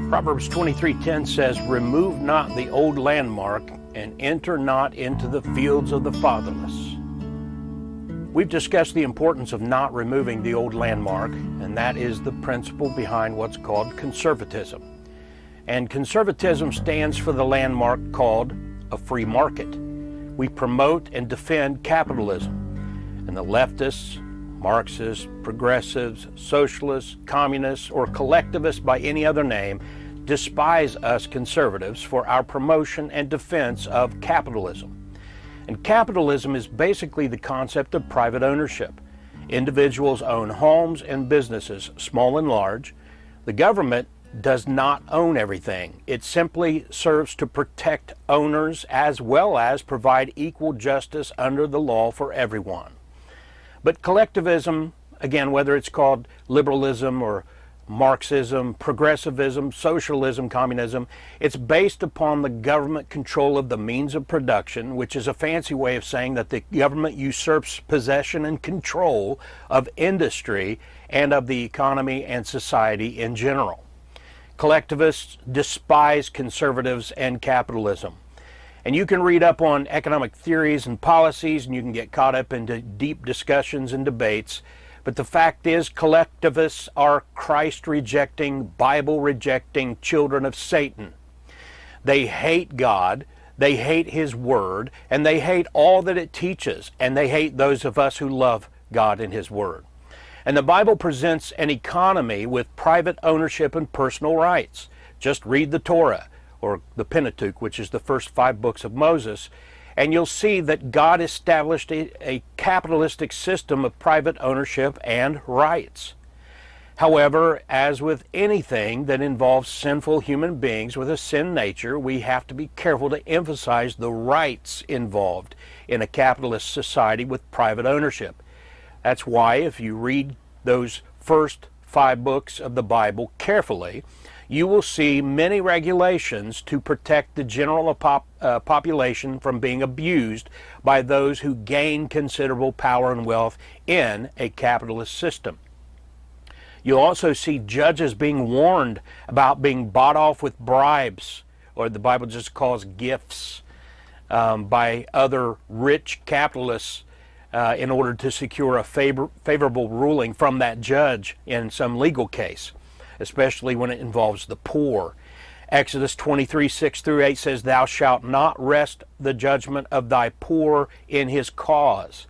Proverbs 23:10 says, "Remove not the old landmark, and enter not into the fields of the fatherless." We've discussed the importance of not removing the old landmark, and that is the principle behind what's called conservatism. And conservatism stands for the landmark called a free market. We promote and defend capitalism, and the leftists, Marxists, progressives, socialists, communists, or collectivists by any other name despise us conservatives for our promotion and defense of capitalism. And capitalism is basically the concept of private ownership. Individuals own homes and businesses, small and large. The government does not own everything. It simply serves to protect owners as well as provide equal justice under the law for everyone. But collectivism, again, whether it's called liberalism or Marxism, progressivism, socialism, communism, it's based upon the government control of the means of production, which is a fancy way of saying that the government usurps possession and control of industry and of the economy and society in general. Collectivists despise conservatives and capitalism. And you can read up on economic theories and policies, and you can get caught up into deep discussions and debates. But the fact is, collectivists are Christ-rejecting, Bible-rejecting children of Satan. They hate God, they hate His Word, and they hate all that it teaches, and they hate those of us who love God and His Word. And the Bible presents an economy with private ownership and personal rights. Just read the Torah, or the Pentateuch, which is the first 5 books of Moses, and you'll see that God established a capitalistic system of private ownership and rights. However, as with anything that involves sinful human beings with a sin nature, we have to be careful to emphasize the rights involved in a capitalist society with private ownership. That's why if you read those first 5 books of the Bible carefully, you will see many regulations to protect the general population from being abused by those who gain considerable power and wealth in a capitalist system. You'll also see judges being warned about being bought off with bribes, or the Bible just calls gifts, by other rich capitalists in order to secure a favorable ruling from that judge in some legal case, especially when it involves the poor. Exodus 23:6-8 says, "Thou shalt not wrest the judgment of thy poor in his cause.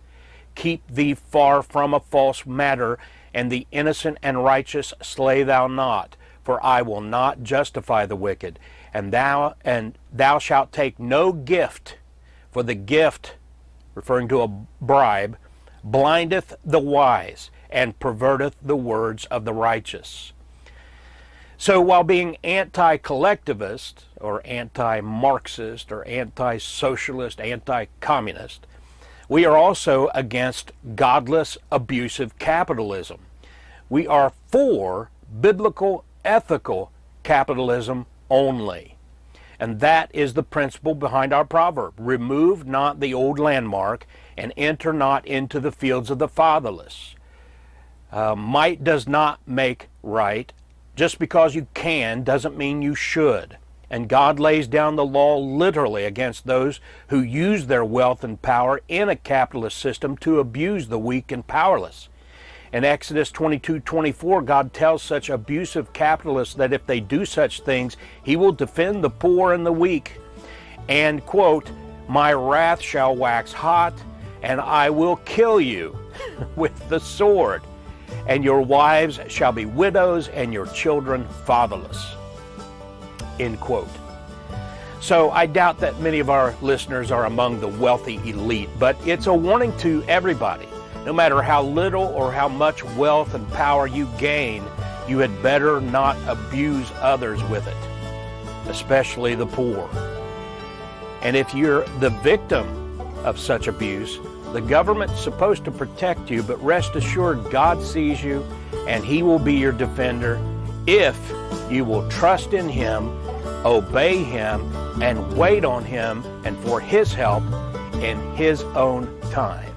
Keep thee far from a false matter, and the innocent and righteous slay thou not, for I will not justify the wicked. And thou shalt take no gift, for the gift," referring to a bribe, "blindeth the wise, and perverteth the words of the righteous." So while being anti-collectivist, or anti-Marxist, or anti-socialist, anti-communist, we are also against godless, abusive capitalism. We are for biblical, ethical capitalism only. And that is the principle behind our proverb: remove not the old landmark, and enter not into the fields of the fatherless. Might does not make right. Just because you can doesn't mean you should. And God lays down the law literally against those who use their wealth and power in a capitalist system to abuse the weak and powerless. In Exodus 22:24, God tells such abusive capitalists that if they do such things, He will defend the poor and the weak. And, quote, "My wrath shall wax hot, and I will kill you with the sword. And your wives shall be widows, and your children fatherless." End quote. So I doubt that many of our listeners are among the wealthy elite, but it's a warning to everybody. No matter how little or how much wealth and power you gain, you had better not abuse others with it, especially the poor. And if you're the victim of such abuse, the government's supposed to protect you, but rest assured God sees you, and He will be your defender if you will trust in Him, obey Him, and wait on Him and for His help in His own time.